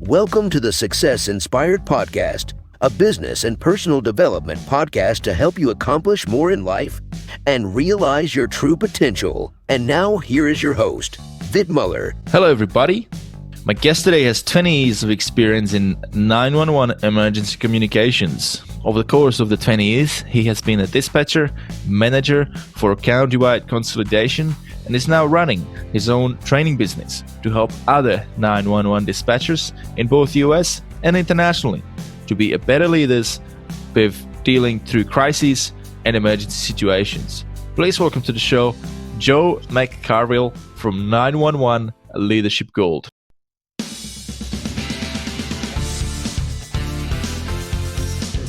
Welcome to the Success Inspired Podcast, a business and personal development podcast to help you accomplish more in life and realize your true potential. And now, here is your host, Vit Muller. Hello, everybody. My guest today has 20 years of experience in 911 emergency communications. Over the course of the 20 years, he has been a dispatcher, manager for countywide consolidation, and is now running his own training business to help other 911 dispatchers in both US and internationally to be better leaders with dealing through crises and emergency situations. Please welcome to the show, Joe McCarville from 911 Leadership Gold.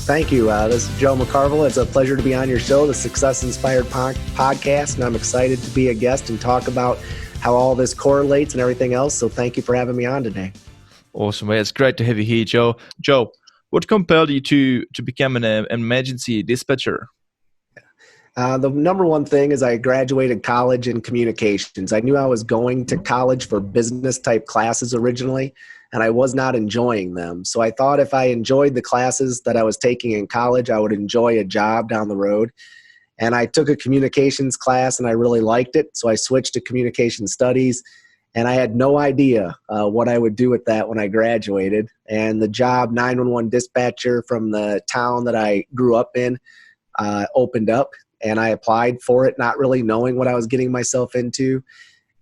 Thank you. This is Joe McCarville. It's a pleasure to be on your show, the Success Inspired Podcast, and I'm excited to be a guest and talk about how all this correlates and everything else. So thank you for having me on today. Awesome. Well, it's great to have you here, Joe. Joe, what compelled you to become an emergency dispatcher? The number one thing is I graduated college in communications. I knew I was going to college for business type classes originally, and I was not enjoying them. So I thought if I enjoyed the classes that I was taking in college, I would enjoy a job down the road. And I took a communications class and I really liked it. So I switched to communication studies, and I had no idea what I would do with that when I graduated. And the job 911 dispatcher from the town that I grew up in opened up, and I applied for it, not really knowing what I was getting myself into,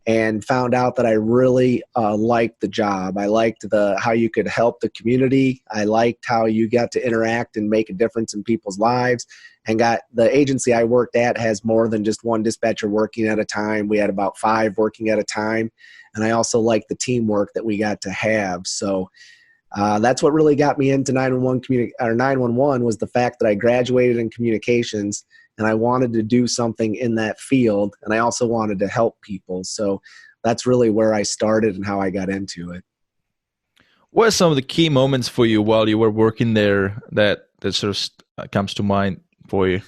and found out that I really liked the job. I liked how you could help the community. I liked how you got to interact and make a difference in people's lives. And the agency I worked at has more than just one dispatcher working at a time. We had about 5 working at a time. And I also liked the teamwork that we got to have. So that's what really got me into 911 was the fact that I graduated in communications, and I wanted to do something in that field, and I also wanted to help people. So that's really where I started and how I got into it. What are some of the key moments for you while you were working there that sort of comes to mind for you?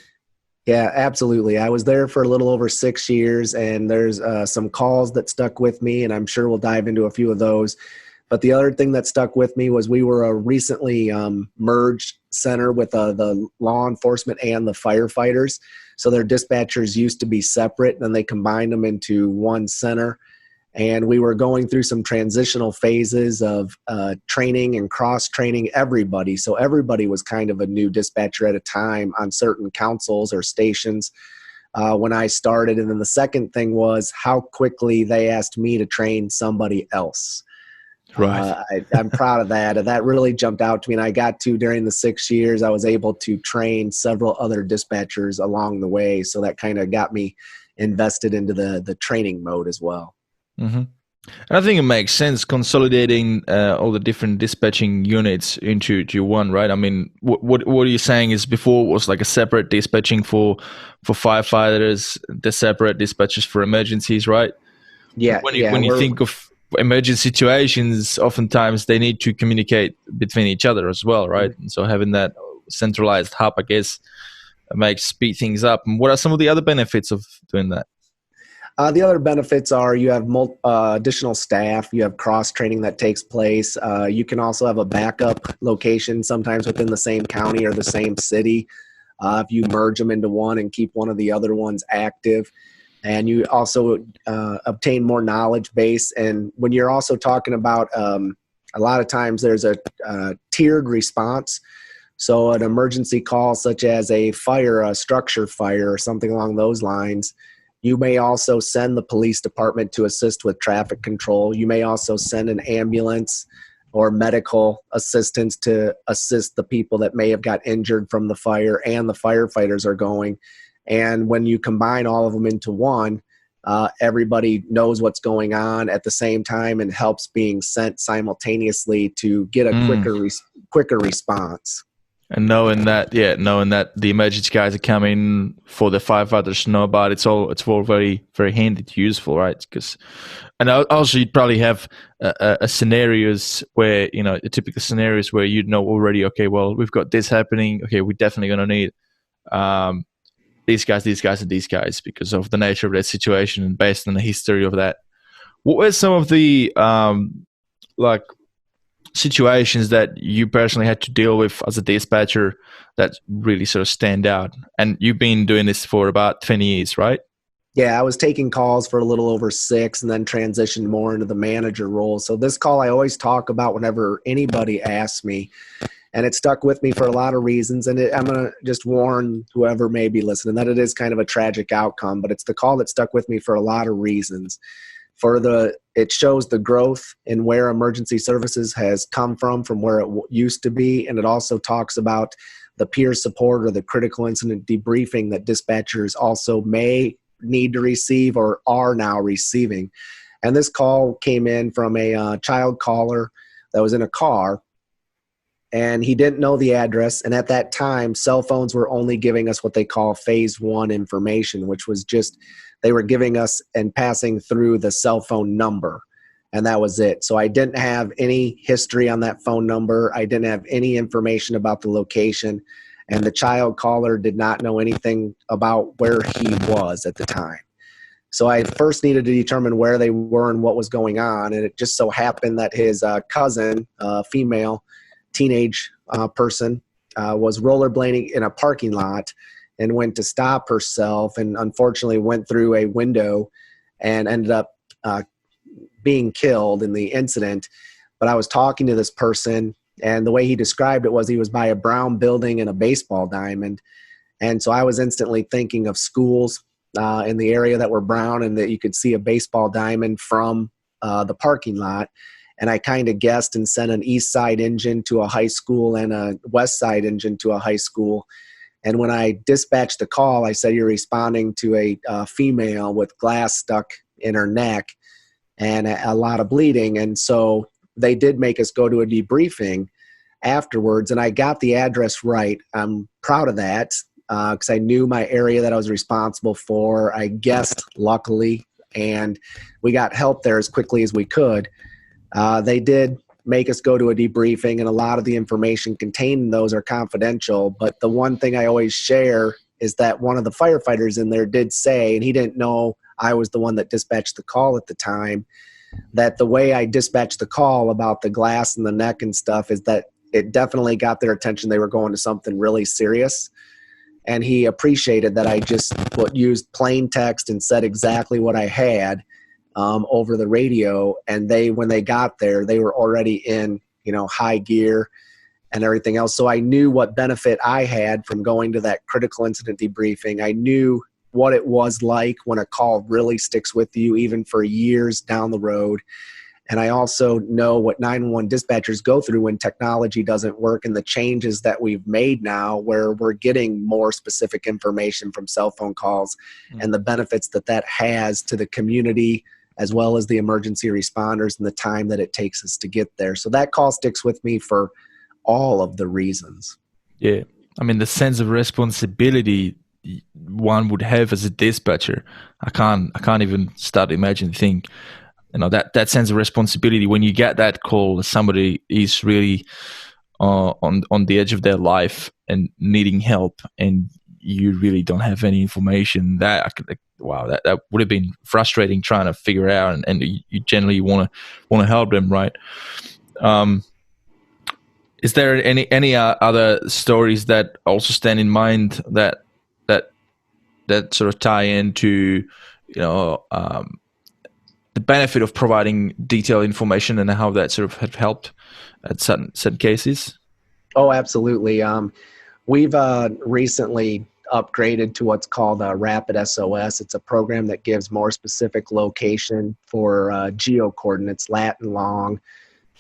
Yeah, absolutely. I was there for a little over 6 years, and there's some calls that stuck with me, and I'm sure we'll dive into a few of those. But the other thing that stuck with me was we were a recently merged center with the law enforcement and the firefighters. So their dispatchers used to be separate, and then they combined them into one center. And we were going through some transitional phases of training and cross-training everybody. So everybody was kind of a new dispatcher at a time on certain councils or stations when I started. And then the second thing was how quickly they asked me to train somebody else. Right. I'm proud of that. And that really jumped out to me. And I got to, during the 6 years, I was able to train several other dispatchers along the way. So that kind of got me invested into the training mode as well. Mm-hmm. And I think it makes sense consolidating all the different dispatching units into one, right? I mean, what are you saying is before it was like a separate dispatching for firefighters, the separate dispatchers for emergencies, right? Yeah. When you think of emergency situations, oftentimes they need to communicate between each other as well, right? And so having that centralized hub, I guess, makes speed things up. And what are some of the other benefits of doing that? The other benefits are you have additional staff, you have cross-training that takes place. You can also have a backup location sometimes within the same county or the same city if you merge them into one and keep one of the other ones active. And you also obtain more knowledge base. And when you're also talking about, a lot of times there's a tiered response. So an emergency call such as a fire, a structure fire, or something along those lines, you may also send the police department to assist with traffic control. You may also send an ambulance or medical assistance to assist the people that may have got injured from the fire, and the firefighters are going. And when you combine all of them into one, everybody knows what's going on at the same time and helps being sent simultaneously to get a quicker response. And knowing that the emergency guys are coming for the firefighters to know about it's all very, very handy to useful, right? And also you'd probably have a scenarios where, typical scenarios where you'd know already, okay, well, we've got this happening. Okay, we're definitely going to need these guys, and these guys because of the nature of that situation and based on the history of that. What were some of the situations that you personally had to deal with as a dispatcher that really sort of stand out? And you've been doing this for about 20 years, right? Yeah, I was taking calls for a little over 6 and then transitioned more into the manager role. So this call I always talk about whenever anybody asks me, and it stuck with me for a lot of reasons. And I'm going to just warn whoever may be listening that it is kind of a tragic outcome, but it's the call that stuck with me for a lot of reasons. It shows the growth in where emergency services has come from where it used to be. And it also talks about the peer support or the critical incident debriefing that dispatchers also may need to receive or are now receiving. And this call came in from a child caller that was in a car, and he didn't know the address. And at that time, cell phones were only giving us what they call phase 1 information, which was just they were giving us and passing through the cell phone number. And that was it. So I didn't have any history on that phone number. I didn't have any information about the location. And the child caller did not know anything about where he was at the time. So I first needed to determine where they were and what was going on. And it just so happened that his cousin, female teenage person, was rollerblading in a parking lot and went to stop herself and unfortunately went through a window and ended up being killed in the incident. But I was talking to this person, and the way he described it was he was by a brown building and a baseball diamond. And so I was instantly thinking of schools in the area that were brown and that you could see a baseball diamond from the parking lot. And I kind of guessed and sent an east side engine to a high school and a west side engine to a high school. And when I dispatched the call, I said, you're responding to a female with glass stuck in her neck and a lot of bleeding. And so they did make us go to a debriefing afterwards, and I got the address right. I'm proud of that because I knew my area that I was responsible for. I guessed, luckily, and we got help there as quickly as we could. They did make us go to a debriefing, and a lot of the information contained in those are confidential. But the one thing I always share is that one of the firefighters in there did say, and he didn't know I was the one that dispatched the call at the time, that the way I dispatched the call about the glass and the neck and stuff is that it definitely got their attention. They were going to something really serious. And he appreciated that I just used plain text and said exactly what I had over the radio. And when they got there, they were already in, high gear and everything else. So I knew what benefit I had from going to that critical incident debriefing. I knew what it was like when a call really sticks with you, even for years down the road. And I also know what 911 dispatchers go through when technology doesn't work, and the changes that we've made now where we're getting more specific information from cell phone calls and the benefits that has to the community as well as the emergency responders and the time that it takes us to get there. So that call sticks with me for all of the reasons. Yeah. I mean, the sense of responsibility one would have as a dispatcher, I can't even start to imagine, think, that sense of responsibility when you get that call, somebody is really on the edge of their life and needing help, and you really don't have any information. That would have been frustrating trying to figure out, and you generally want to help them, right? Is there any other stories that also stand in mind that sort of tie into the benefit of providing detailed information and how that sort of have helped at certain cases? Oh, absolutely. We've recently upgraded to what's called Rapid SOS. It's a program that gives more specific location for geo coordinates, lat and long,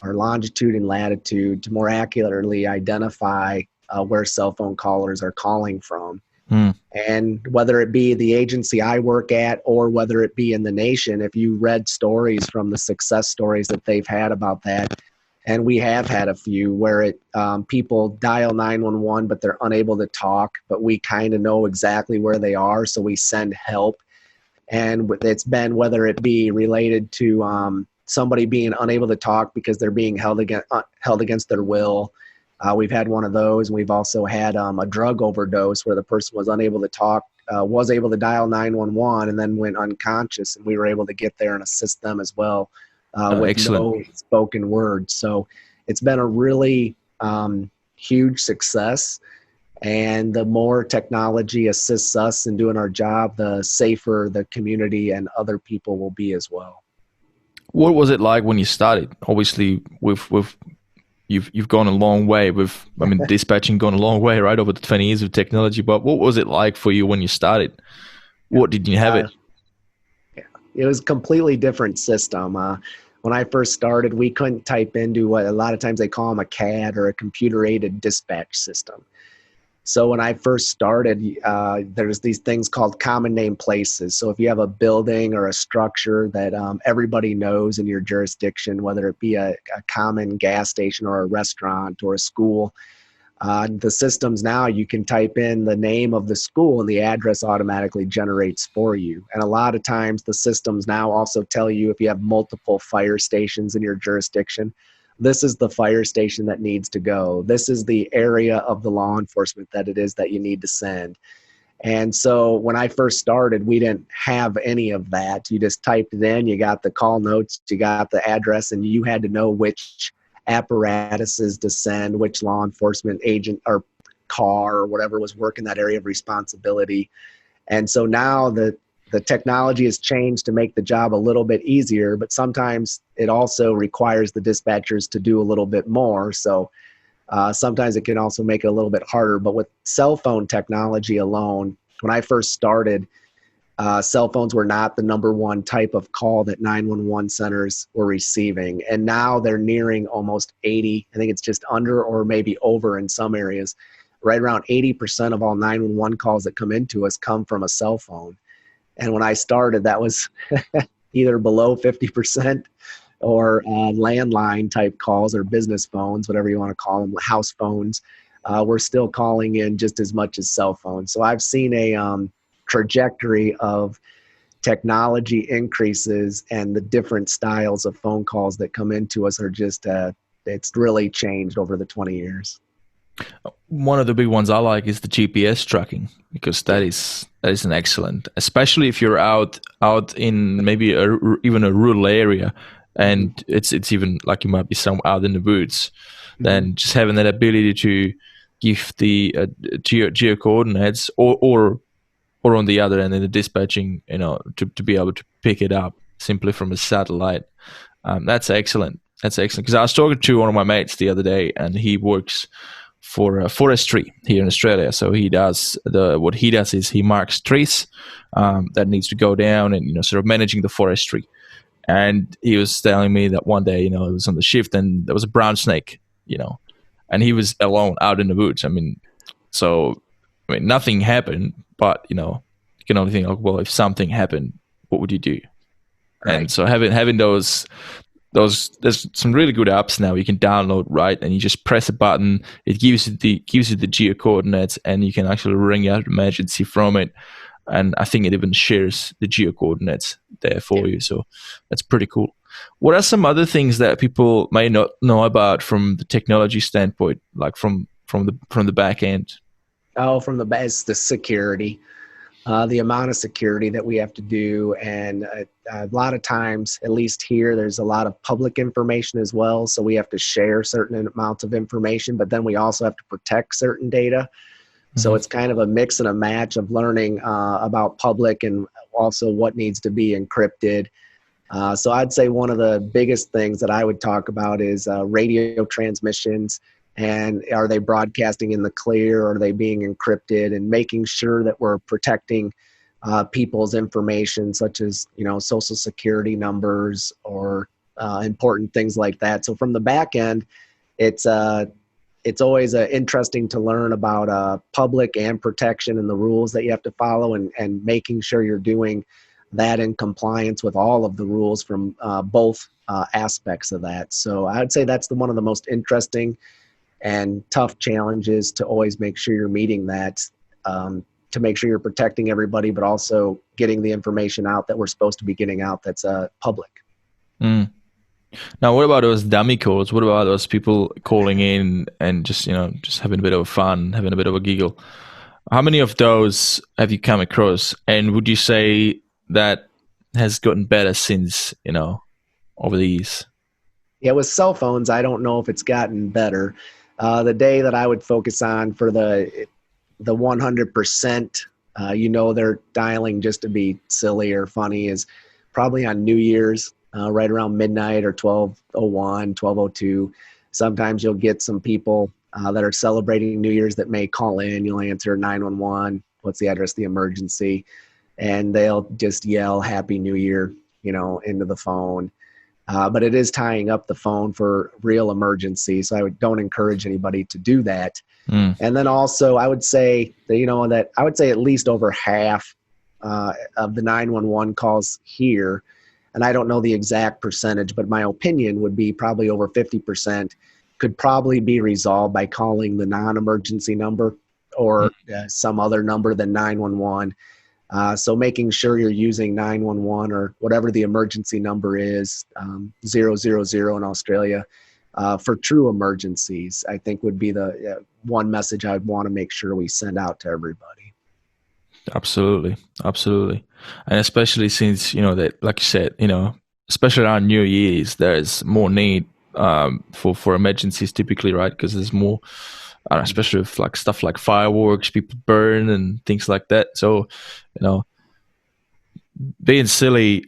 or longitude and latitude, to more accurately identify where cell phone callers are calling from. And whether it be the agency I work at or whether it be in the nation, if you read stories from the success stories that they've had about that, and we have had a few where people dial 911, but they're unable to talk, but we kind of know exactly where they are, so we send help. And it's been whether it be related to somebody being unable to talk because they're being held against their will. We've had one of those, and we've also had a drug overdose where the person was unable to talk, was able to dial 911, and then went unconscious, and we were able to get there and assist them as well with excellent. no spoken word. So it's been a really huge success. And the more technology assists us in doing our job, the safer the community and other people will be as well. What was it like when you started? Obviously, you've gone a long way with, dispatching gone a long way, right, over the 20 years of technology. But what was it like for you when you started? What did you have it? It was a completely different system. When I first started, we couldn't type into what a lot of times they call them a CAD or a computer-aided dispatch system. So when I first started, there's these things called common name places. So if you have a building or a structure that everybody knows in your jurisdiction, whether it be a common gas station or a restaurant or a school, the systems now, you can type in the name of the school and the address automatically generates for you. And a lot of times the systems now also tell you if you have multiple fire stations in your jurisdiction, this is the fire station that needs to go. This is the area of the law enforcement that it is that you need to send. And so when I first started, we didn't have any of that. You just typed it in, you got the call notes, you got the address, and you had to know which apparatuses to send, which law enforcement agent or car or whatever was working that area of responsibility. And so now the technology has changed to make the job a little bit easier, but sometimes it also requires the dispatchers to do a little bit more. So sometimes it can also make it a little bit harder. But with cell phone technology alone, when I first started, cell phones were not the number one type of call that 911 centers were receiving. And now they're nearing almost 80. I think it's just under or maybe over in some areas. Right around 80% of all 911 calls that come into us come from a cell phone. And when I started, that was either below 50% or landline type calls or business phones, whatever you want to call them, house phones. We're still calling in just as much as cell phones. So I've seen a trajectory of technology increases, and the different styles of phone calls that come into us are just, it's really changed over the 20 years. One of the big ones I like is the GPS tracking, because that is an excellent, especially if you're out in maybe even a rural area, and it's even like you might be some out in the woods. Then just having that ability to give the geo coordinates or on the other end in the dispatching, to be able to pick it up simply from a satellite. That's excellent. That's excellent, because I was talking to one of my mates the other day, and he works for forestry here in Australia. So what he does is he marks trees that needs to go down, and sort of managing the forestry. And he was telling me that one day, he was on the shift and there was a brown snake, and he was alone out in the woods. Nothing happened, but you can only think, well, if something happened, what would you do? Right. And so having those, there's some really good apps now you can download, right? And you just press a button, it gives you the geo coordinates, and you can actually ring out emergency from it. And I think it even shares the geo coordinates there for you. So that's pretty cool. What are some other things that people may not know about from the technology standpoint, like from the back end? From the back, it's the security. The amount of security that we have to do, and a lot of times, at least here, there's a lot of public information as well, so we have to share certain amounts of information, but then we also have to protect certain data. So it's kind of a mix and a match of learning about public and also what needs to be encrypted. So I'd say one of the biggest things that I would talk about is radio transmissions. And are they broadcasting in the clear, or are they being encrypted, and making sure that we're protecting people's information, such as, social security numbers or important things like that. So from the back end, it's always interesting to learn about public and protection and the rules that you have to follow, and making sure you're doing that in compliance with all of the rules from both aspects of that. So I would say that's one of the most interesting and tough challenges, to always make sure you're meeting that, to make sure you're protecting everybody, but also getting the information out that we're supposed to be getting out that's public. Now, what about those dummy calls? What about those people calling in and just having a bit of fun, having a bit of a giggle? How many of those have you come across? And would you say that has gotten better since, over the years? Yeah, with cell phones, I don't know if it's gotten better. The day that I would focus on for the 100%, they're dialing just to be silly or funny, is probably on New Year's, right around midnight or 12:01, 12:02. Sometimes you'll get some people that are celebrating New Year's that may call in. You'll answer 911, what's the address of the emergency, and they'll just yell Happy New Year, into the phone. But it is tying up the phone for real emergency. So don't encourage anybody to do that. And then also I would say that, at least over half of the 911 calls here, and I don't know the exact percentage, but my opinion would be probably over 50% could probably be resolved by calling the non-emergency number or some other number than 911. So making sure you're using 911 or whatever the emergency number is, 000 in Australia, for true emergencies, I think would be the one message I'd want to make sure we send out to everybody. Absolutely. And especially since, that, like you said, especially around New Year's, there's more need for emergencies typically, right? Because there's more, especially with like stuff like fireworks, people burn and things like that. So, being silly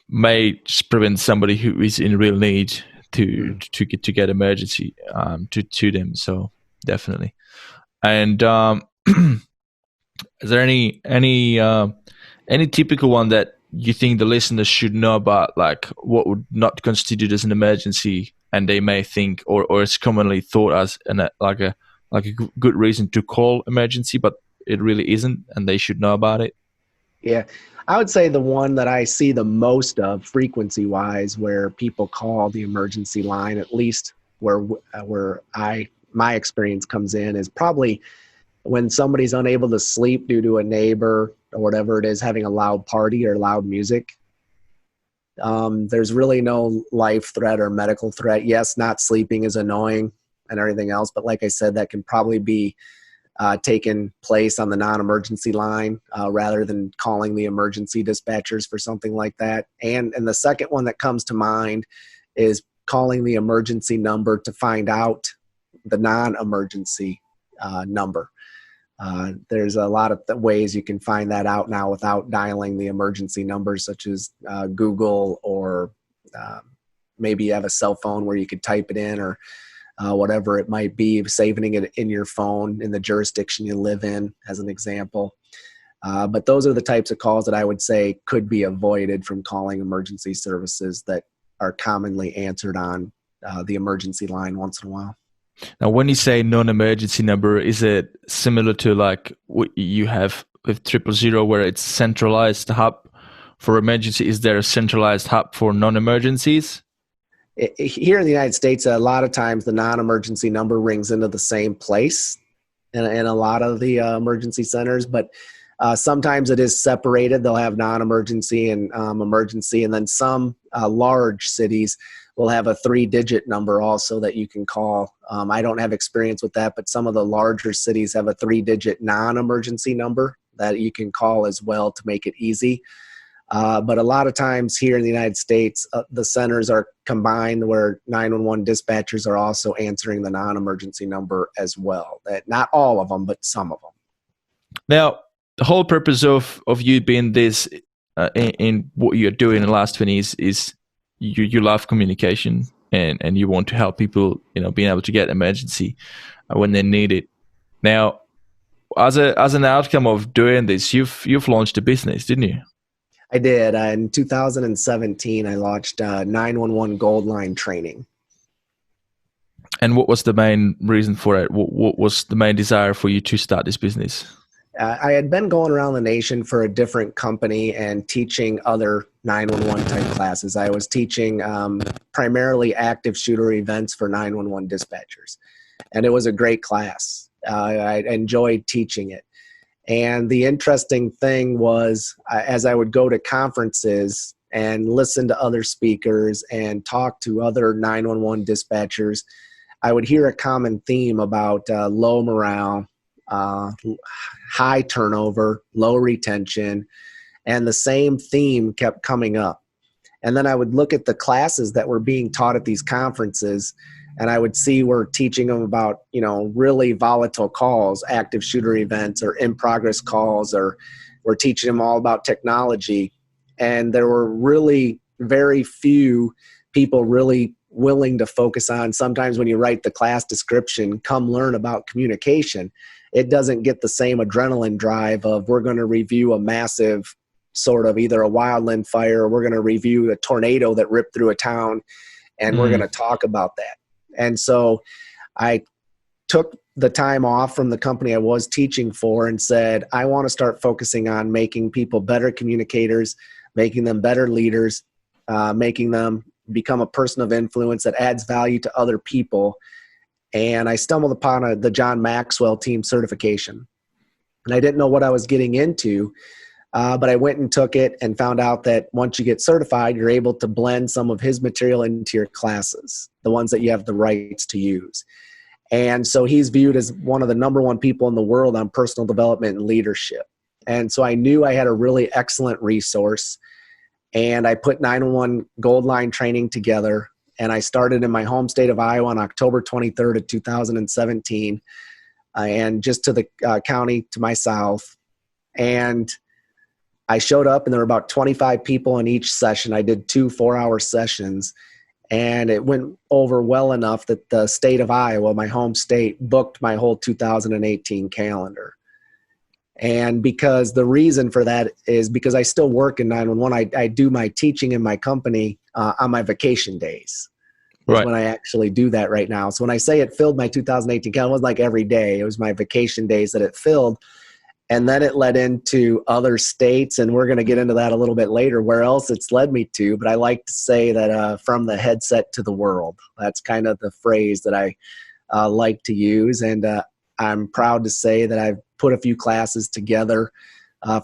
may just prevent somebody who is in real need to get emergency to them. So definitely. And is there any typical one that you think the listeners should know about, like what would not constitute as an emergency, and they may think, or it's commonly thought as like a good reason to call emergency, but it really isn't, and they should know about it? Yeah, I would say the one that I see the most of frequency-wise, where people call the emergency line, at least where my experience comes in, is probably when somebody's unable to sleep due to a neighbor or whatever it is having a loud party or loud music. There's really no life threat or medical threat. Yes, not sleeping is annoying and everything else, but like I said, that can probably be taken place on the non-emergency line rather than calling the emergency dispatchers for something like that. And the second one that comes to mind is calling the emergency number to find out the non-emergency number. There's a lot of ways you can find that out now without dialing the emergency numbers, such as Google, or maybe you have a cell phone where you could type it in, or whatever it might be, saving it in your phone in the jurisdiction you live in, as an example. But those are the types of calls that I would say could be avoided from calling emergency services that are commonly answered on the emergency line once in a while. Now, when you say non-emergency number, is it similar to like what you have with 000, where it's centralized hub for emergency? Is there a centralized hub for non-emergencies? Here in the United States, a lot of times the non-emergency number rings into the same place in a lot of the emergency centers, but sometimes it is separated. They'll have non-emergency and emergency, and then some large cities will have a 3-digit number also that you can call. I don't have experience with that, but some of the larger cities have a 3-digit non-emergency number that you can call as well to make it easy. But a lot of times here in the United States, the centers are combined where 911 dispatchers are also answering the non-emergency number as well. Not all of them, but some of them. Now, the whole purpose of you being this in what you're doing in the last 20 years is you love communication, and you want to help people, being able to get emergency when they need it. Now, as an outcome of doing this, you've launched a business, didn't you? I did. In 2017, I launched 911 Gold Line Training. And what was the main reason for it? What was the main desire for you to start this business? I had been going around the nation for a different company and teaching other 911 type classes. I was teaching primarily active shooter events for 911 dispatchers. And it was a great class. I enjoyed teaching it. And the interesting thing was, as I would go to conferences and listen to other speakers and talk to other 911 dispatchers, I would hear a common theme about low morale, high turnover, low retention, and the same theme kept coming up. And then I would look at the classes that were being taught at these conferences, and I would see we're teaching them about, really volatile calls, active shooter events, or in progress calls, or we're teaching them all about technology. And there were really very few people really willing to focus on, sometimes when you write the class description, come learn about communication, it doesn't get the same adrenaline drive of we're going to review a massive sort of either a wildland fire, or we're going to review a tornado that ripped through a town, and we're going to talk about that. And so I took the time off from the company I was teaching for and said, I want to start focusing on making people better communicators, making them better leaders, making them become a person of influence that adds value to other people. And I stumbled upon the John Maxwell team certification. And I didn't know what I was getting into, but I went and took it and found out that once you get certified, you're able to blend some of his material into your classes, the ones that you have the rights to use. And so he's viewed as one of the number one people in the world on personal development and leadership. And so I knew I had a really excellent resource. And I put 911 Gold Line training together, and I started in my home state of Iowa on October 23rd of 2017, and just to the county to my south. And I showed up, and there were about 25 people in each session. I did 2 4-hour sessions, and it went over well enough that the state of Iowa, my home state, booked my whole 2018 calendar. And because the reason for that is because I still work in 911. I do my teaching in my company on my vacation days. Right. When I actually do that right now. So when I say it filled my 2018 calendar, it wasn't like every day. It was my vacation days that it filled. And then it led into other states, and we're going to get into that a little bit later, where else it's led me to. But I like to say that from the headset to the world. That's kind of the phrase that I like to use. And I'm proud to say that I've put a few classes together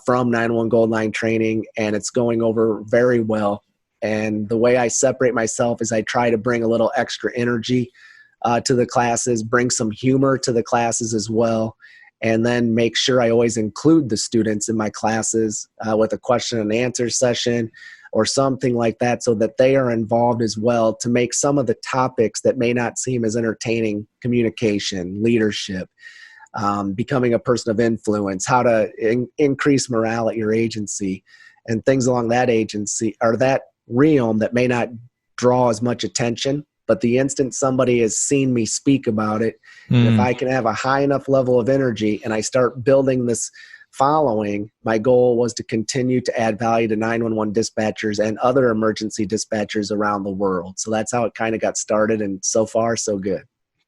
from 911 Gold Line training, and it's going over very well. And the way I separate myself is I try to bring a little extra energy to the classes, bring some humor to the classes as well, and then make sure I always include the students in my classes with a question and answer session or something like that, so that they are involved as well, to make some of the topics that may not seem as entertaining, communication, leadership, becoming a person of influence, how to increase morale at your agency, and things along that agency or that realm that may not draw as much attention. But the instant somebody has seen me speak about it, and if I can have a high enough level of energy and I start building this following, my goal was to continue to add value to 911 dispatchers and other emergency dispatchers around the world. So that's how it kind of got started, and so far, so good.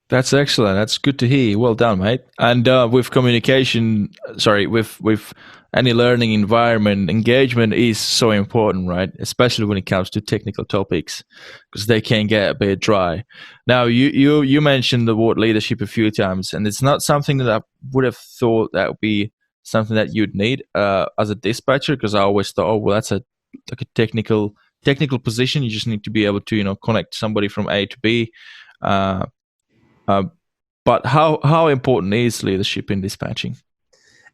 That's excellent. That's good to hear. Well done, mate. And with communication, with any learning environment, engagement is so important, right? Especially when it comes to technical topics, because they can get a bit dry. Now, you mentioned the word leadership a few times, and it's not something that I would have thought that would be something that you'd need as a dispatcher, because I always thought, oh, well, that's a technical position. You just need to be able to, connect somebody from A to B. But how important is leadership in dispatching?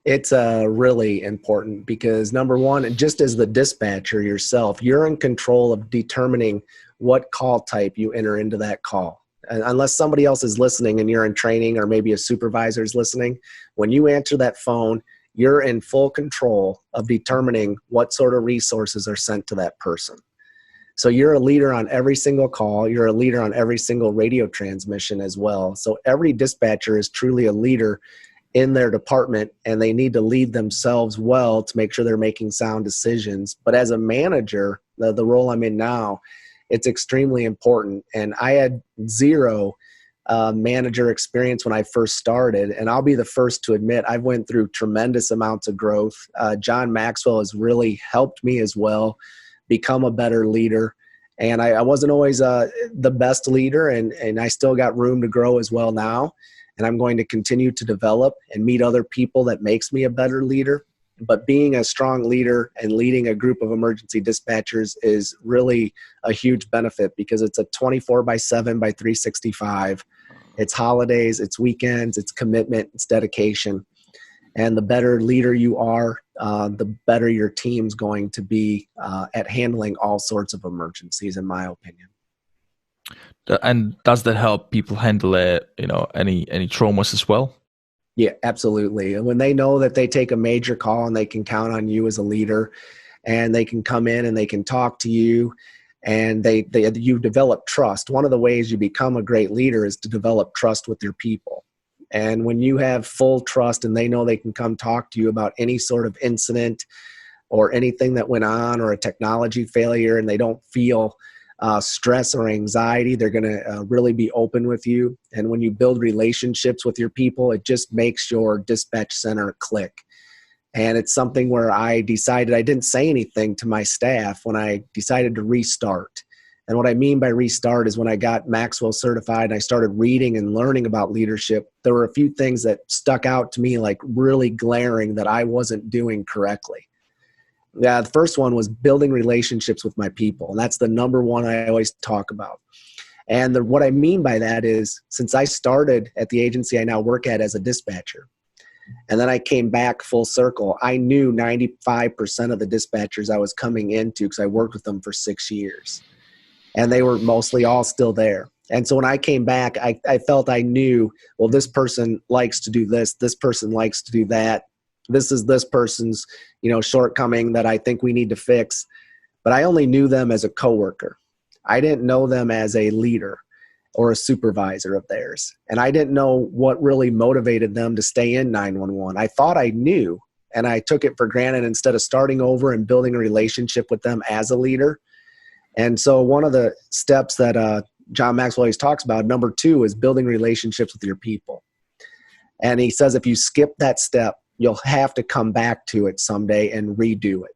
It's really important because, number one, just as the dispatcher yourself, you're in control of determining what call type you enter into that call. And unless somebody else is listening and you're in training, or maybe a supervisor is listening, when you answer that phone, you're in full control of determining what sort of resources are sent to that person. So you're a leader on every single call. You're a leader on every single radio transmission as well. So every dispatcher is truly a leader in their department, and they need to lead themselves well to make sure they're making sound decisions. But as a manager, the role I'm in now, it's extremely important. And I had zero manager experience when I first started. And I'll be the first to admit I've went through tremendous amounts of growth. John Maxwell has really helped me as well become a better leader. And I wasn't always the best leader, and I still got room to grow as well now. And I'm going to continue to develop and meet other people that makes me a better leader. But being a strong leader and leading a group of emergency dispatchers is really a huge benefit, because it's a 24/7 by 365. It's holidays, it's weekends, it's commitment, it's dedication. And the better leader you are, the better your team's going to be at handling all sorts of emergencies, in my opinion. And does that help people handle any traumas as well? Yeah, absolutely. And when they know that they take a major call and they can count on you as a leader, and they can come in and they can talk to you, and you develop trust. One of the ways you become a great leader is to develop trust with your people. And when you have full trust and they know they can come talk to you about any sort of incident or anything that went on or a technology failure, and they don't feel stress or anxiety, they're going to really be open with you. And when you build relationships with your people, it just makes your dispatch center click. And it's something where I decided, I didn't say anything to my staff when I decided to restart. And what I mean by restart is when I got Maxwell certified and I started reading and learning about leadership, there were a few things that stuck out to me like really glaring that I wasn't doing correctly. Yeah, the first one was building relationships with my people. And that's the number one I always talk about. And what I mean by that is, since I started at the agency I now work at as a dispatcher, and then I came back full circle, I knew 95% of the dispatchers I was coming into because I worked with them for 6 years. And they were mostly all still there. And so when I came back, I felt I knew, well, this person likes to do this person likes to do that. This is this person's, shortcoming that I think we need to fix. But I only knew them as a coworker. I didn't know them as a leader or a supervisor of theirs. And I didn't know what really motivated them to stay in 911. I thought I knew, and I took it for granted instead of starting over and building a relationship with them as a leader. And so one of the steps that John Maxwell always talks about, number 2, is building relationships with your people. And he says if you skip that step, you'll have to come back to it someday and redo it.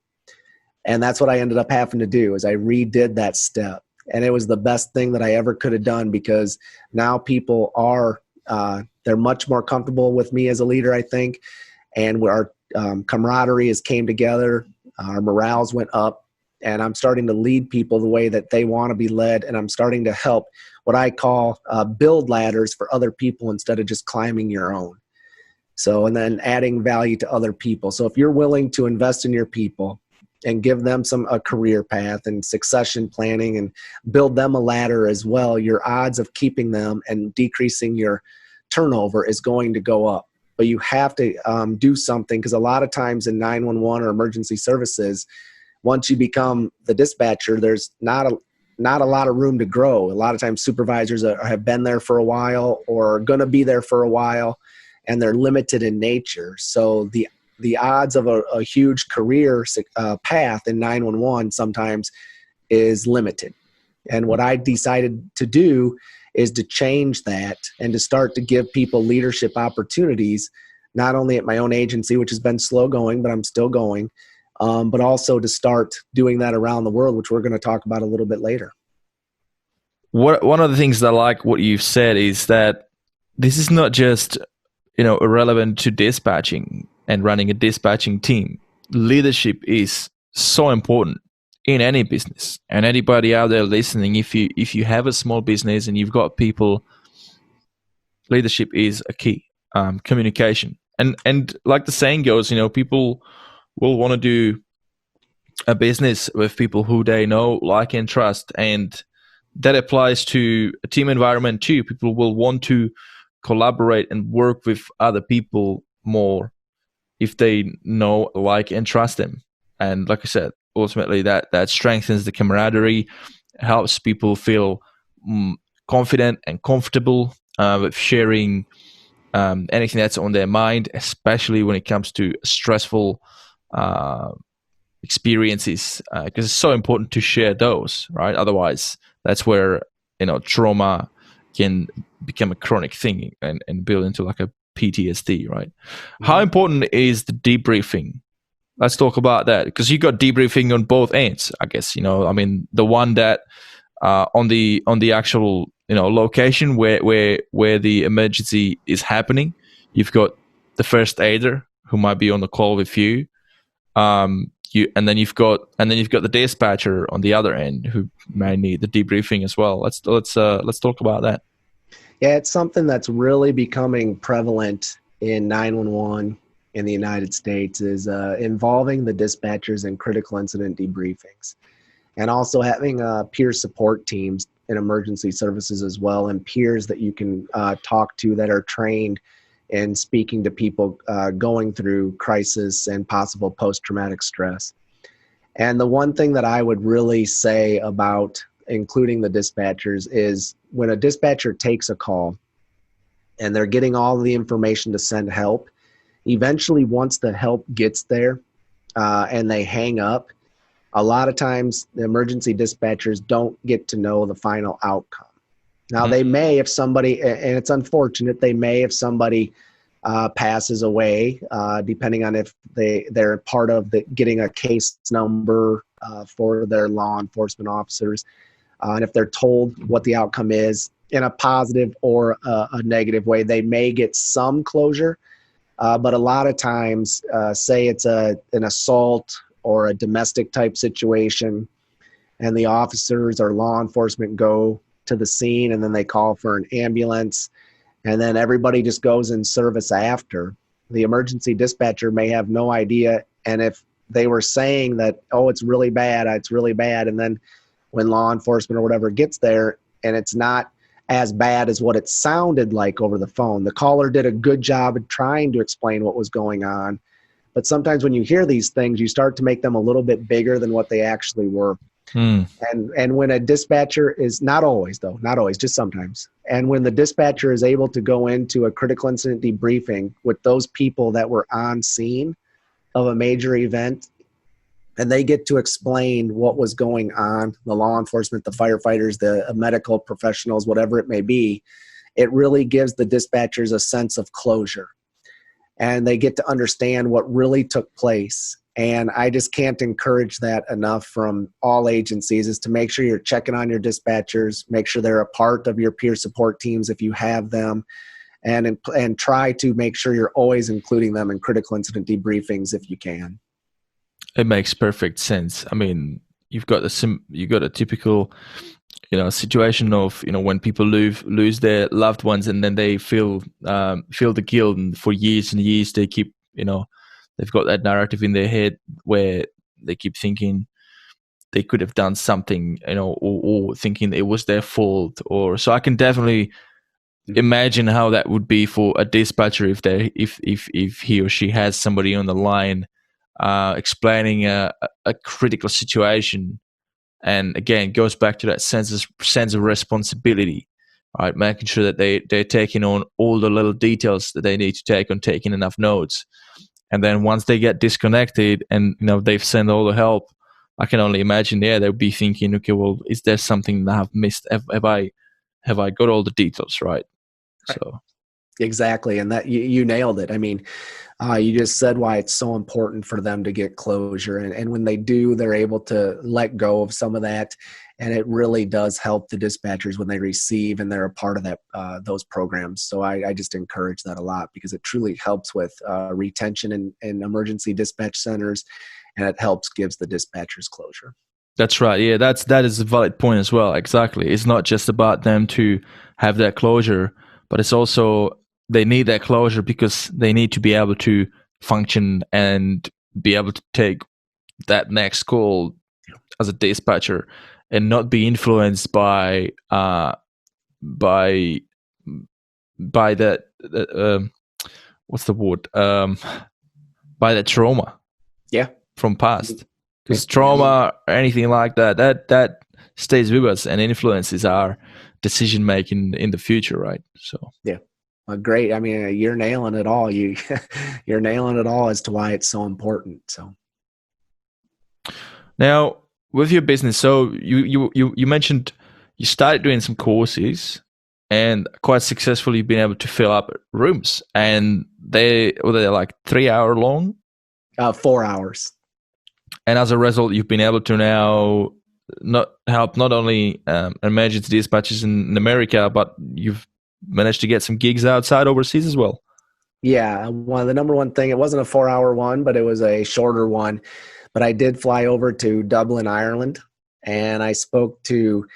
And that's what I ended up having to do, is I redid that step. And it was the best thing that I ever could have done, because now people are, they're much more comfortable with me as a leader, I think. And our camaraderie has came together, our morales went up, and I'm starting to lead people the way that they want to be led. And I'm starting to help what I call build ladders for other people instead of just climbing your own. So, and then adding value to other people. So if you're willing to invest in your people and give them a career path and succession planning and build them a ladder as well, your odds of keeping them and decreasing your turnover is going to go up. But you have to do something, because a lot of times in 911 or emergency services, once you become the dispatcher, there's not a lot of room to grow. A lot of times supervisors have been there for a while or are going to be there for a while, and they're limited in nature. So the odds of a huge career path in 911 sometimes is limited. And what I decided to do is to change that and to start to give people leadership opportunities, not only at my own agency, which has been slow going, but I'm still going, but also to start doing that around the world, which we're going to talk about a little bit later. One of the things that I like what you've said is that this is not just irrelevant to dispatching and running a dispatching team. Leadership is so important in any business. And anybody out there listening, if you have a small business and you've got people, leadership is a key. Communication. And like the saying goes, people will want to do a business with people who they know, like, and trust. And that applies to a team environment too. People will want to collaborate and work with other people more if they know, like, and trust them. And like I said, ultimately that strengthens the camaraderie, helps people feel confident and comfortable with sharing anything that's on their mind, especially when it comes to stressful experiences, because it's so important to share those, right? Otherwise, that's where trauma can become a chronic thing and build into like a PTSD, right? Mm-hmm. How important is the debriefing? Let's talk about that, because you got debriefing on both ends, I guess. The one that on the actual location where the emergency is happening, you've got the first aider who might be on the call with you, and then you've got the dispatcher on the other end who may need the debriefing as well. Let's talk about that. Yeah, it's something that's really becoming prevalent in 911. in the United States is involving the dispatchers in critical incident debriefings, and also having peer support teams in emergency services as well, and peers that you can talk to that are trained in speaking to people going through crisis and possible post-traumatic stress. And the one thing that I would really say about including the dispatchers is when a dispatcher takes a call and they're getting all the information to send help, eventually once the help gets there and they hang up, a lot of times the emergency dispatchers don't get to know the final outcome. Now they may, if somebody, and it's unfortunate, they may, if somebody passes away, depending on if they're part of getting a case number for their law enforcement officers, and if they're told what the outcome is in a positive or a negative way, they may get some closure. But a lot of times, say it's an assault or a domestic type situation, and the officers or law enforcement go to the scene and then they call for an ambulance, and then everybody just goes in service after. The emergency dispatcher may have no idea, and if they were saying that, oh, it's really bad, and then when law enforcement or whatever gets there and it's not as bad as what it sounded like over the phone, the caller did a good job of trying to explain what was going on. But sometimes when you hear these things, you start to make them a little bit bigger than what they actually were. And when a dispatcher is, not always, just sometimes. And when the dispatcher is able to go into a critical incident debriefing with those people that were on scene of a major event, and they get to explain what was going on, the law enforcement, the firefighters, the medical professionals, whatever it may be, it really gives the dispatchers a sense of closure. And they get to understand what really took place. And I just can't encourage that enough from all agencies, is to make sure you're checking on your dispatchers, make sure they're a part of your peer support teams if you have them, and try to make sure you're always including them in critical incident debriefings if you can. It makes perfect sense. I mean, you've got a typical, situation of, when people lose their loved ones, and then they feel the guilt, and for years and years they keep, they've got that narrative in their head where they keep thinking they could have done something, or thinking it was their fault, so I can definitely imagine how that would be for a dispatcher if he or she has somebody on the line explaining a critical situation. And again, it goes back to that sense of responsibility, right? Making sure that they're taking on all the little details that they need to take on, taking enough notes. And then once they get disconnected and they've sent all the help, I can only imagine they'll be thinking, okay, well, is there something that I've missed? Have I got all the details right? So exactly, and that you nailed it. I mean, you just said why it's so important for them to get closure, and when they do, they're able to let go of some of that, and it really does help the dispatchers when they receive and they're a part of that those programs. So I just encourage that a lot, because it truly helps with retention in emergency dispatch centers, and it gives the dispatchers closure. That's right. Yeah, that is a valid point as well. Exactly. It's not just about them to have that closure, but it's also they need that closure because they need to be able to function and be able to take that next call as a dispatcher and not be influenced by that what's the word by the trauma from past, because trauma or anything like that stays with us and influences our decision making in the future, right? So great. I mean, you're nailing it all. You're nailing it all as to why it's so important. So now with your business, so you mentioned you started doing some courses and quite successfully you've been able to fill up rooms, and they're like 3 hour long? 4 hours. And as a result, you've been able to now help not only emergency dispatches in America, but you've managed to get some gigs outside overseas as well. Yeah, the number one thing, it wasn't a 4 hour one, but it was a shorter one. But I did fly over to Dublin, Ireland, and I spoke to,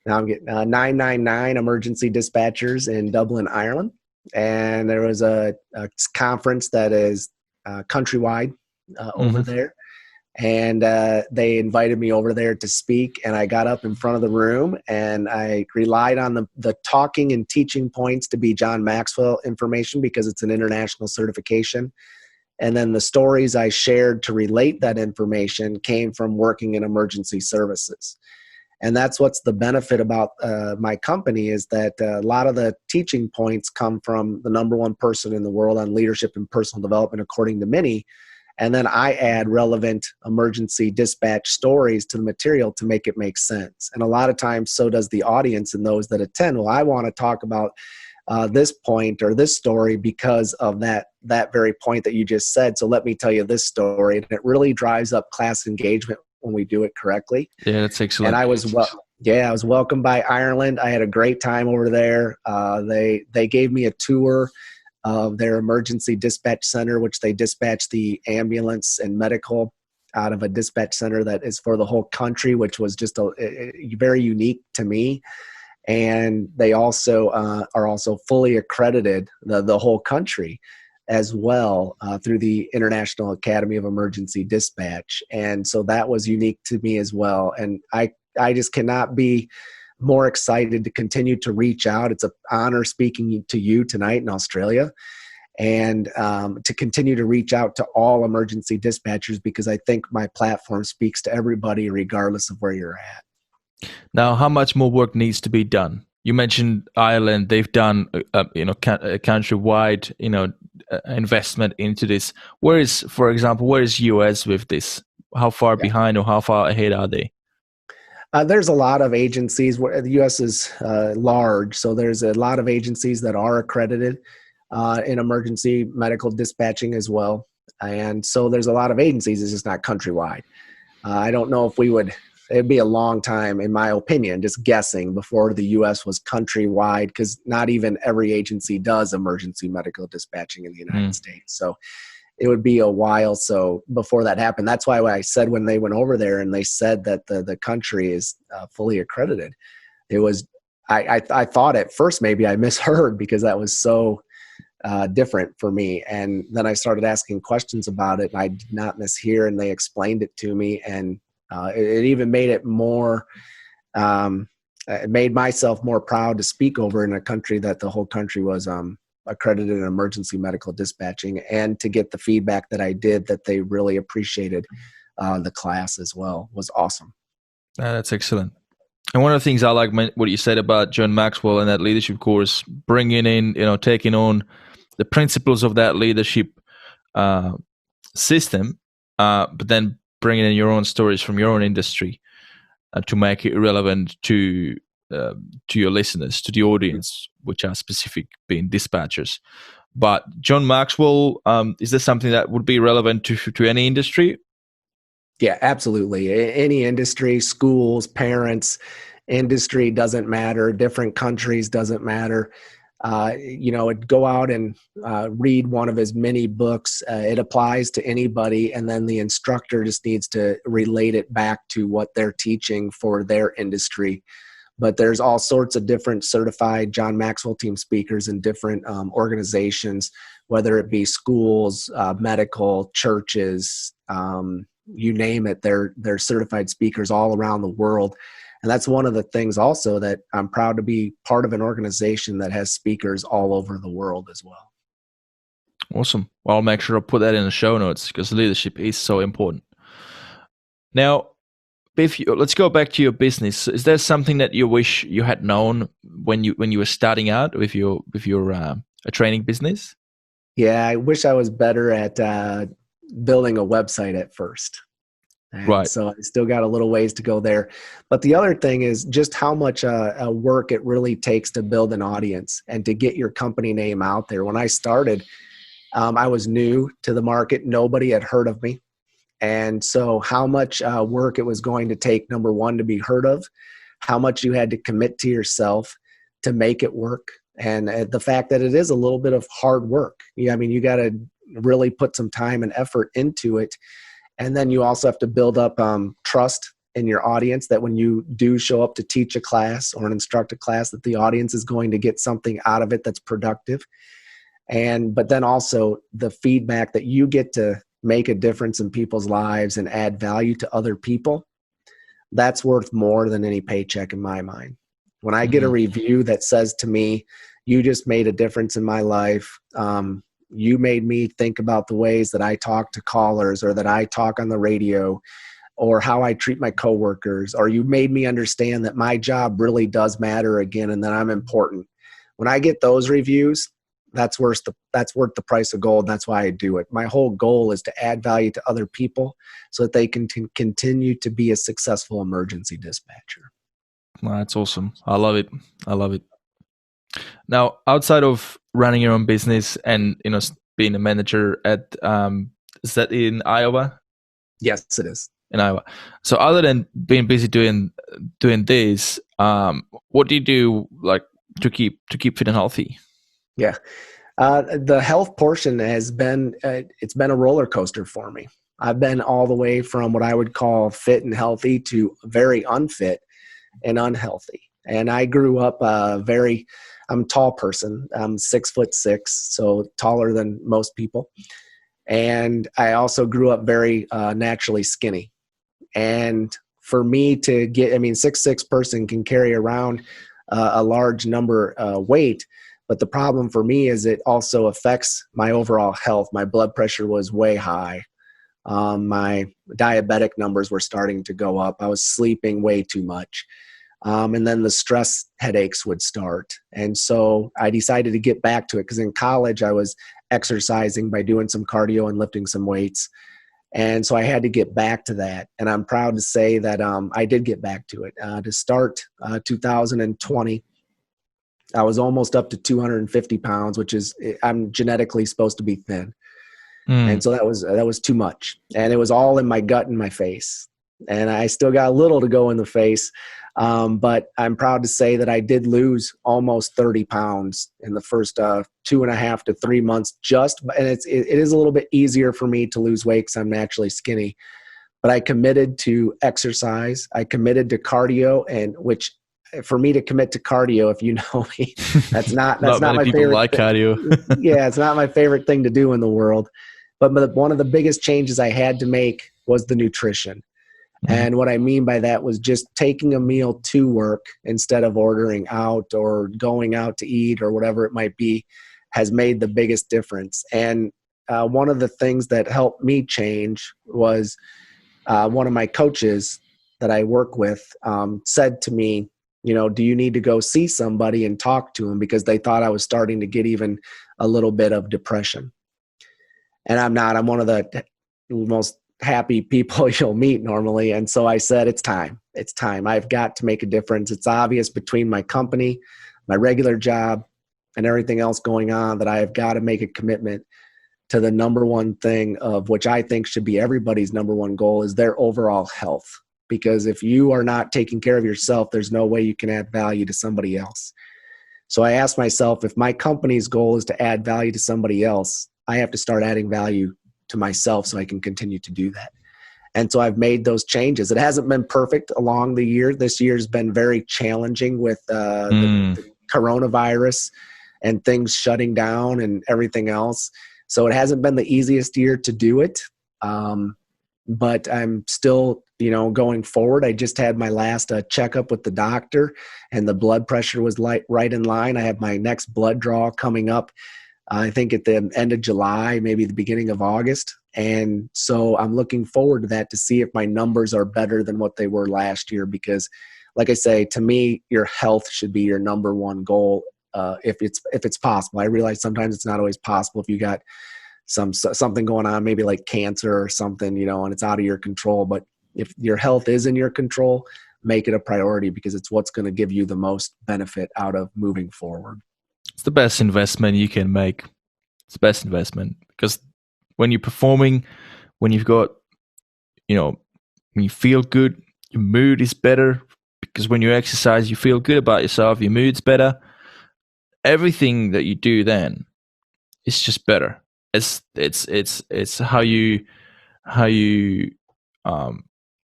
now I'm getting 999 emergency dispatchers in Dublin, Ireland. And there was a conference that is Countrywide over Mm-hmm. there. And they invited me over there to speak, and I got up in front of the room, and I relied on the talking and teaching points to be John Maxwell information because it's an international certification. And then the stories I shared to relate that information came from working in emergency services. And that's what's the benefit about my company is that a lot of the teaching points come from the number one person in the world on leadership and personal development, according to many. And then I add relevant emergency dispatch stories to the material to make it make sense. And a lot of times, so does the audience and those that attend. Well, I want to talk about this point or this story because of that very point that you just said. So let me tell you this story. And it really drives up class engagement when we do it correctly. Yeah, that's excellent. And I was welcomed by Ireland. I had a great time over there. They gave me a tour of their emergency dispatch center, which they dispatch the ambulance and medical out of a dispatch center that is for the whole country, which was just very unique to me. And they also are also fully accredited, the whole country as well, through the International Academy of Emergency Dispatch. And so that was unique to me as well. And I just cannot be more excited to continue to reach out. It's an honor speaking to you tonight in Australia, and to continue to reach out to all emergency dispatchers, because I think my platform speaks to everybody regardless of where you're at. Now, how much more work needs to be done? You mentioned Ireland; they've done, a countrywide, investment into this. For example, where is US with this? How far behind or how far ahead are they? There's a lot of agencies where the U.S. is large, so there's a lot of agencies that are accredited in emergency medical dispatching as well. And so there's a lot of agencies. It's just not countrywide. I don't know if it'd be a long time, in my opinion, just guessing, before the U.S. was countrywide, because not even every agency does emergency medical dispatching in the United States. So it would be a while before that happened. That's why I said when they went over there and they said that the country is fully accredited, it was, I thought at first maybe I misheard, because that was so different for me. And then I started asking questions about it, and I did not mishear, and they explained it to me. And it even made it more, it made myself more proud to speak over in a country that the whole country was accredited in emergency medical dispatching, and to get the feedback that I did, that they really appreciated the class as well, was awesome. That's excellent. And one of the things I like what you said about John Maxwell and that leadership course, bringing in, taking on the principles of that leadership system, but then bringing in your own stories from your own industry to make it relevant to your listeners, to the audience, which are specific, being dispatchers. But John Maxwell, is this something that would be relevant to any industry? Yeah, absolutely. Any industry, schools, parents, industry, doesn't matter. Different countries, doesn't matter. Go out and read one of his many books. It applies to anybody, and then the instructor just needs to relate it back to what they're teaching for their industry. But there's all sorts of different certified John Maxwell team speakers in different organizations, whether it be schools, medical, churches, you name it. They're certified speakers all around the world. And that's one of the things also, that I'm proud to be part of an organization that has speakers all over the world as well. Awesome. Well, I'll make sure I put that in the show notes, because leadership is so important. Now, let's go back to your business. Is there something that you wish you had known when you were starting out with your a training business? Yeah, I wish I was better at building a website at first. And right. So I still got a little ways to go there. But the other thing is just how much work it really takes to build an audience and to get your company name out there. When I started, I was new to the market. Nobody had heard of me. And so how much work it was going to take, number one, to be heard of, how much you had to commit to yourself to make it work. And the fact that it is a little bit of hard work. You got to really put some time and effort into it. And then you also have to build up trust in your audience, that when you do show up to teach a class or instruct a class, that the audience is going to get something out of it that's productive. But then also the feedback that you get to make a difference in people's lives and add value to other people, that's worth more than any paycheck in my mind. When I get a review that says to me, you just made a difference in my life. You made me think about the ways that I talk to callers, or that I talk on the radio, or how I treat my coworkers, or you made me understand that my job really does matter again and that I'm important. When I get those reviews, that's worth the price of gold. That's why I do it. My whole goal is to add value to other people so that they can continue to be a successful emergency dispatcher. Well, that's awesome. I love it. I love it. Now, outside of running your own business and being a manager at is that in Iowa? Yes, it is. In Iowa. So other than being busy doing this, what do you do like to keep fit and healthy? Yeah. The health portion has been, it's been a roller coaster for me. I've been all the way from what I would call fit and healthy to very unfit and unhealthy. And I grew up I'm a tall person. I'm 6'6", so taller than most people. And I also grew up very naturally skinny. And for me to get, 6'6" person can carry around a large number weight. But the problem for me is it also affects my overall health. My blood pressure was way high. My diabetic numbers were starting to go up. I was sleeping way too much. And then the stress headaches would start. And so I decided to get back to it because in college I was exercising by doing some cardio and lifting some weights. And so I had to get back to that. And I'm proud to say that I did get back to it. To start 2020, I was almost up to 250 pounds, which is, I'm genetically supposed to be thin. And so that was too much. And it was all in my gut and my face. And I still got a little to go in the face. But I'm proud to say that I did lose almost 30 pounds in the first 2.5 to 3 months. And it is a little bit easier for me to lose weight because I'm naturally skinny. But I committed to exercise. I committed to cardio, and which for me to commit to cardio, if you know me, that's not my favorite. Like cardio. Yeah, it's not my favorite thing to do in the world. But one of the biggest changes I had to make was the nutrition. And what I mean by that was just taking a meal to work instead of ordering out or going out to eat or whatever it might be has made the biggest difference. And one of the things that helped me change was one of my coaches that I work with said to me, do you need to go see somebody and talk to him? Because they thought I was starting to get even a little bit of depression. And I'm not. I'm one of the most happy people you'll meet normally. And so I said, it's time. It's time. I've got to make a difference. It's obvious between my company, my regular job, and everything else going on that I have got to make a commitment to the number one thing of which I think should be everybody's number one goal is their overall health. Because if you are not taking care of yourself, there's no way you can add value to somebody else. So I asked myself, if my company's goal is to add value to somebody else, I have to start adding value to myself so I can continue to do that. And so I've made those changes. It hasn't been perfect along the year. This year's been very challenging with the coronavirus and things shutting down and everything else. So it hasn't been the easiest year to do it. But I'm still, going forward. I just had my last checkup with the doctor and the blood pressure was right in line. I have my next blood draw coming up, I think at the end of July, maybe the beginning of August. And so I'm looking forward to that to see if my numbers are better than what they were last year. Because like I say, to me, your health should be your number one goal. If it's possible. I realize sometimes it's not always possible if you got something going on, maybe like cancer or something, and it's out of your control. But if your health is in your control, make it a priority because it's what's going to give you the most benefit out of moving forward. It's the best investment you can make. It's the best investment because when you're performing, when you've got, when you feel good, your mood is better because when you exercise, you feel good about yourself, your mood's better. Everything that you do then is just better. It's how you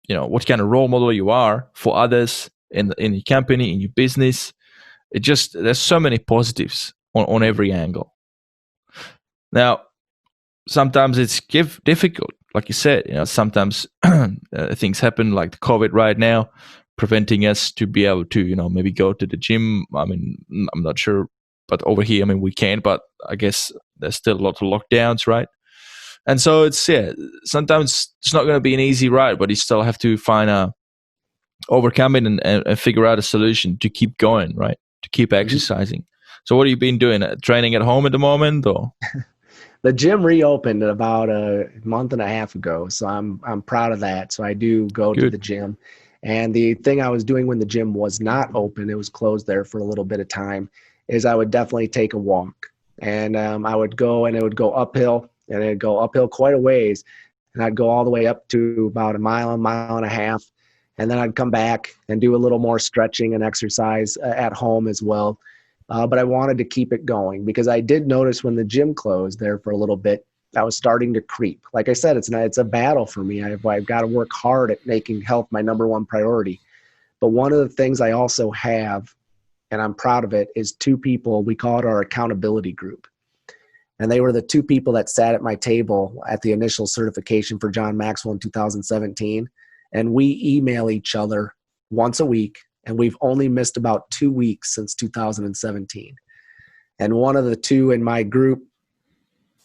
what kind of role model you are for others in your company, in your business. There's so many positives on every angle. Now, sometimes it's difficult, like you said. Sometimes things happen, like the COVID right now, preventing us to be able to, maybe go to the gym. I mean, I'm not sure, but over here, I mean, we can, but I guess there's still a lot of lockdowns, right? And so sometimes it's not going to be an easy ride, but you still have to overcome it and figure out a solution to keep going, right? To keep exercising. So what have you been doing? Training at home at the moment, or? The gym reopened about a month and a half ago, so I'm proud of that. So I do go to the gym. And the thing I was doing when the gym was not open, it was closed there for a little bit of time, is I would definitely take a walk. And I would go, and it would go uphill, and it'd go uphill quite a ways. And I'd go all the way up to about a mile and a half. And then I'd come back and do a little more stretching and exercise at home as well. But I wanted to keep it going because I did notice when the gym closed there for a little bit, I was starting to creep. Like I said, it's a battle for me. I've got to work hard at making health my number one priority. But one of the things I also have, and I'm proud of it, is two people. We call it our accountability group. And they were the two people that sat at my table at the initial certification for John Maxwell in 2017. And we email each other once a week. And we've only missed about 2 weeks since 2017. And one of the two in my group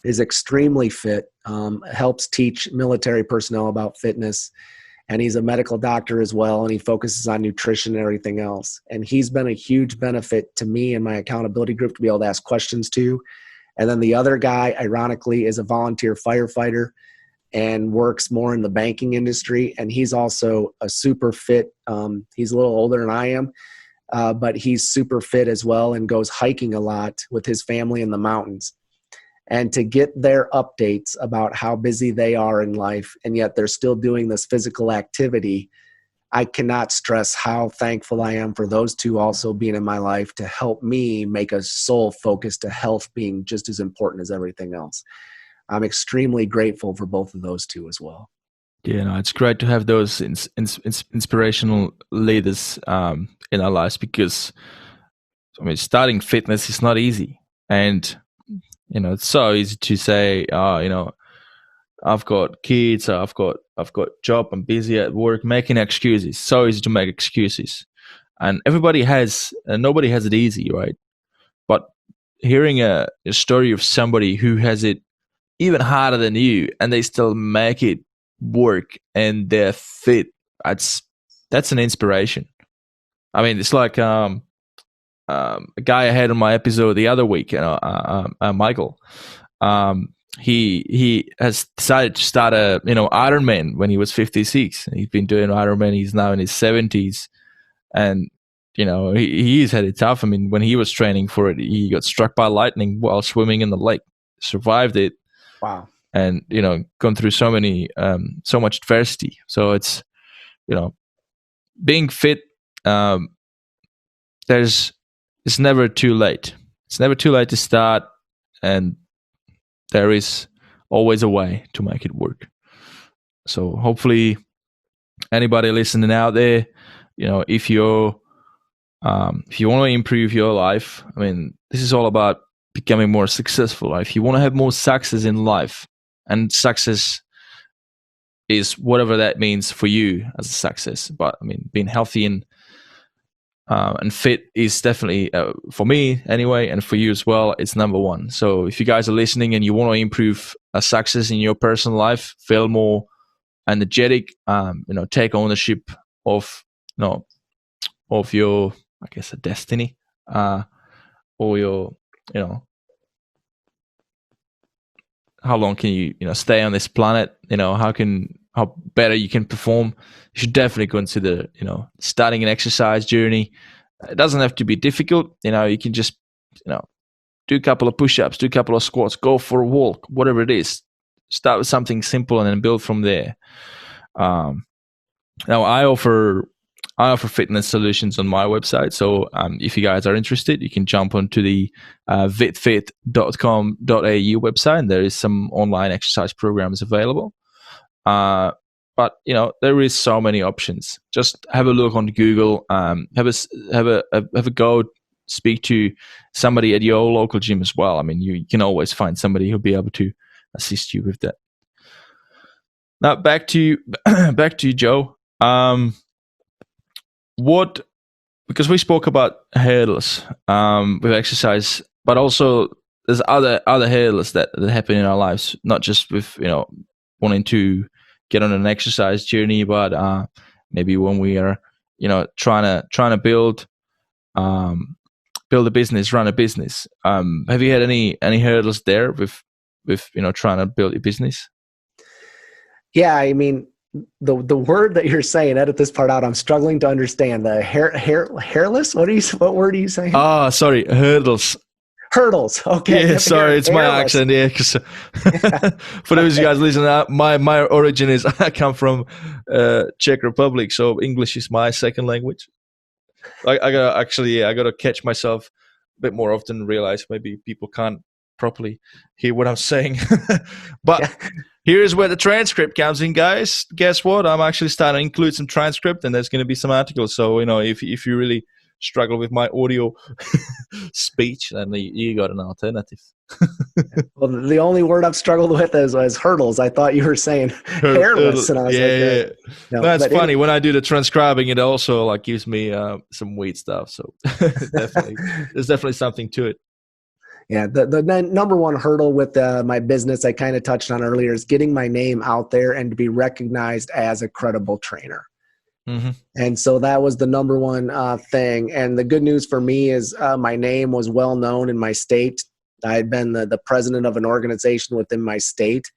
is extremely fit, helps teach military personnel about fitness. And he's a medical doctor as well. And he focuses on nutrition and everything else. And he's been a huge benefit to me and my accountability group to be able to ask questions to. And then the other guy, ironically, is a volunteer firefighter and works more in the banking industry. And he's also a super fit. He's a little older than I am, but he's super fit as well and goes hiking a lot with his family in the mountains. And to get their updates about how busy they are in life, and yet they're still doing this physical activity, I cannot stress how thankful I am for those two also being in my life to help me make a sole focus to health being just as important as everything else. I'm extremely grateful for both of those two as well. Yeah, no, it's great to have those inspirational leaders in our lives because, I mean, starting fitness is not easy. And, it's so easy to say, I've got kids, I've got job, I'm busy at work, making excuses. So easy to make excuses. And nobody has it easy, right? But hearing a story of somebody who has it even harder than you and they still make it work and they're fit, that's an inspiration. I mean, it's like a guy I had on my episode the other week, Michael. He has decided to start a Ironman when he was 56. He's been doing Ironman. He's now in his 70s, and he's had it tough. I mean, when he was training for it, he got struck by lightning while swimming in the lake. Survived it. Wow. And gone through so much adversity. So it's being fit. It's never too late. It's never too late to start, and there is always a way to make it work. So hopefully, anybody listening out there, if you want to improve your life, I mean, this is all about becoming more successful. If you want to have more success in life, and success is whatever that means for you as a success. But I mean, being healthy and fit is definitely, for me anyway, and for you as well, it's number one. So if you guys are listening and you want to improve a success in your personal life, feel more energetic, take ownership of your, I guess, a destiny, or your, how long can you, stay on this planet? How better you can perform. You should definitely consider, starting an exercise journey. It doesn't have to be difficult. You can just, do a couple of push-ups, do a couple of squats, go for a walk, whatever it is. Start with something simple and then build from there. Now I offer fitness solutions on my website. So if you guys are interested, you can jump onto the vitfit.com.au website, and there is some online exercise programs available. But there is so many options. Just have a look on Google. Have a go speak to somebody at your local gym as well. I mean, you can always find somebody who'll be able to assist you with that. Now back to you, Joe. Because we spoke about hurdles with exercise, but also there's other hurdles that happen in our lives, not just with wanting to get on an exercise journey, but maybe when we are trying to build a business, run a business. Have you had any hurdles there with trying to build a business? Yeah, I mean, the word that you're saying, edit this part out, I'm struggling to understand. The hairless? What word are you saying? Oh, sorry, hurdles. Hurdles. Okay. Yeah, sorry, it's my accent. Yeah, because for those of you guys listening, my origin is I come from Czech Republic, so English is my second language. I gotta catch myself a bit more often and realize maybe people can't properly hear what I'm saying. But here's where the transcript comes in, guys. Guess what? I'm actually starting to include some transcript, and there's going to be some articles. So if you really struggle with my audio speech, then you got an alternative. Well, the only word I've struggled with is hurdles. I thought you were saying hairless, and I was no, that's funny. When I do the transcribing, it also gives me some weird stuff. So there's definitely something to it. Yeah, the number one hurdle with my business I kind of touched on earlier is getting my name out there and to be recognized as a credible trainer. Mm-hmm. And so that was the number one thing. And the good news for me is my name was well known in my state. I had been the president of an organization within my state.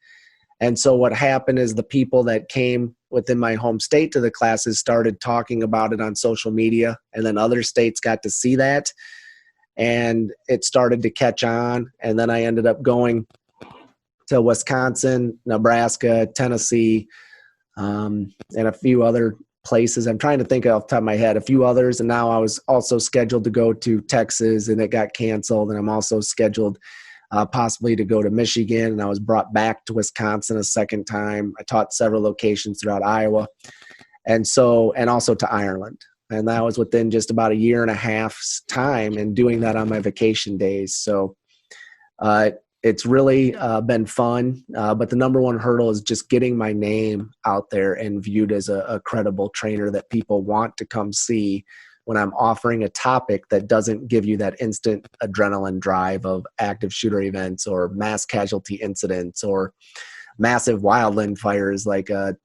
And so what happened is the people that came within my home state to the classes started talking about it on social media, and then other states got to see that. And it started to catch on. And then I ended up going to Wisconsin, Nebraska, Tennessee, and a few other places. I'm trying to think off the top of my head, a few others. And now I was also scheduled to go to Texas, and it got canceled. And I'm also scheduled possibly to go to Michigan. And I was brought back to Wisconsin a second time. I taught several locations throughout Iowa. And also to Ireland. And that was within just about a year and a half's time, and doing that on my vacation days. So it's really been fun. But the number one hurdle is just getting my name out there and viewed as a credible trainer that people want to come see when I'm offering a topic that doesn't give you that instant adrenaline drive of active shooter events or mass casualty incidents or massive wildland fires like 000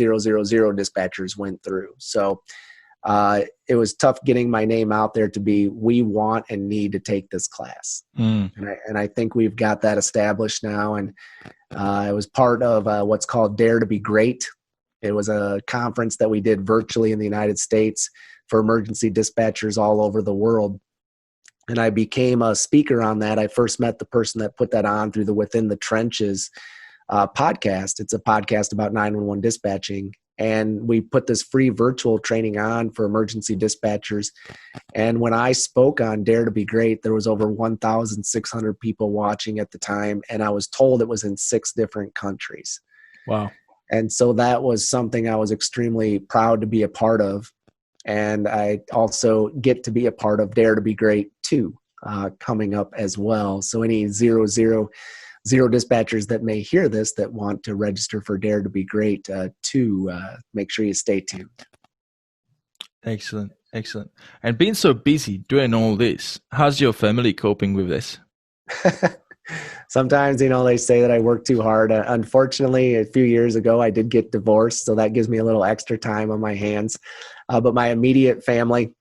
dispatchers went through. So it was tough getting my name out there to be, we want and need to take this class. And I think we've got that established now. And it was part of what's called Dare to Be Great. It was a conference that we did virtually in the United States for emergency dispatchers all over the world. And I became a speaker on that. I first met the person that put that on through the Within the Trenches podcast. It's a podcast about 911 dispatching. And we put this free virtual training on for emergency dispatchers. And when I spoke on Dare to Be Great, there was over 1,600 people watching at the time. And I was told it was in 6 different countries. Wow. And so that was something I was extremely proud to be a part of. And I also get to be a part of Dare to Be Great 2 coming up as well. So any 000 dispatchers that may hear this that want to register for Dare to Be Great make sure you stay tuned. Excellent. And being so busy doing all this, how's your family coping with this? Sometimes, they say that I work too hard. Unfortunately, a few years ago, I did get divorced, so that gives me a little extra time on my hands. But my immediate family,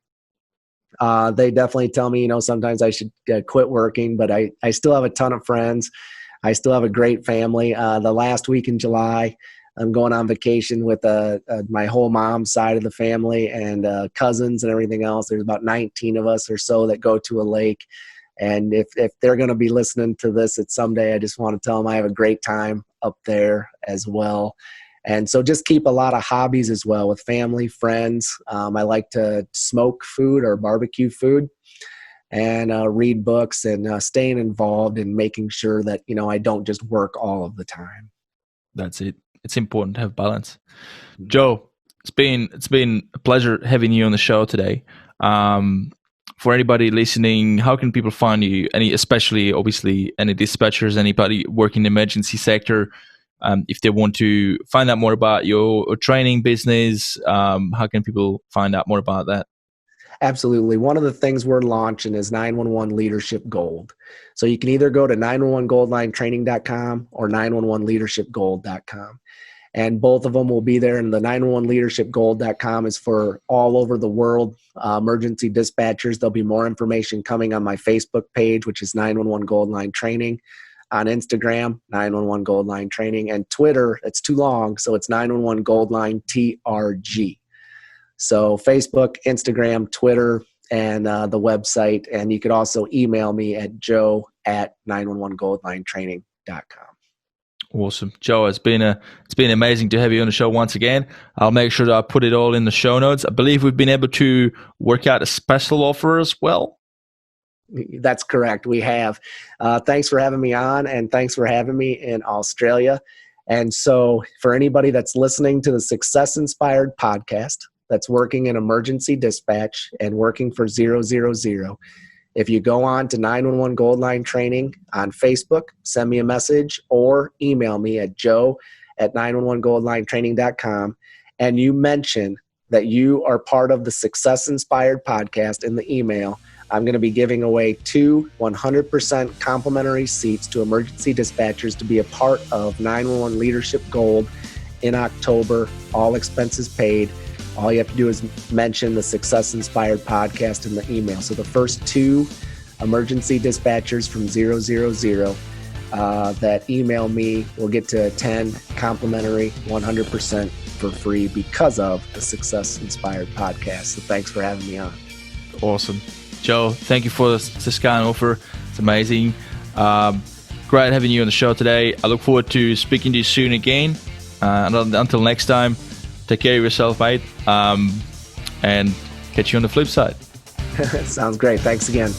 they definitely tell me, sometimes I should quit working, but I still have a ton of friends. I still have a great family. The last week in July, I'm going on vacation with my whole mom's side of the family and cousins and everything else. There's about 19 of us or so that go to a lake. And if they're going to be listening to this at someday, I just want to tell them I have a great time up there as well. And so just keep a lot of hobbies as well with family, friends. I like to smoke food or barbecue food. And read books and staying involved and making sure that, I don't just work all of the time. That's it. It's important to have balance. Joe, it's been a pleasure having you on the show today. for anybody listening, how can people find you? Especially, obviously, any dispatchers, anybody working in the emergency sector, if they want to find out more about your training business, how can people find out more about that? Absolutely. One of the things we're launching is 911 Leadership Gold. So you can either go to 911goldlinetraining.com or 911leadershipgold.com. And both of them will be there. And the 911leadershipgold.com is for all over the world, emergency dispatchers. There'll be more information coming on my Facebook page, which is 911 Gold Line Training. On Instagram, 911 Gold Line Training. And Twitter, it's too long, so it's 911 Gold Line TRG. So Facebook, Instagram, Twitter, and the website. And you could also email me at joe@911goldlinetraining.com. Awesome. Joe, it's been amazing to have you on the show once again. I'll make sure that I put it all in the show notes. I believe we've been able to work out a special offer as well. That's correct. We have. Thanks for having me on, and thanks for having me in Australia. And so for anybody that's listening to the Success Inspired podcast, that's working in emergency dispatch and working for 000, if you go on to 911 Gold Line Training on Facebook, send me a message or email me at joe@911goldlinetraining.com, and you mention that you are part of the Success Inspired podcast in the email, I'm going to be giving away 2 100% complimentary seats to emergency dispatchers to be a part of 911 Leadership Gold in October, all expenses paid. All you have to do is mention the Success Inspired podcast in the email. So the first 2 emergency dispatchers from 000 that email me will get to attend complimentary 100% for free because of the Success Inspired podcast. So thanks for having me on. Awesome. Joe, thank you for this kind of offer. It's amazing. Great having you on the show today. I look forward to speaking to you soon again. Until next time, take care of yourself, mate, and catch you on the flip side. Sounds great. Thanks again.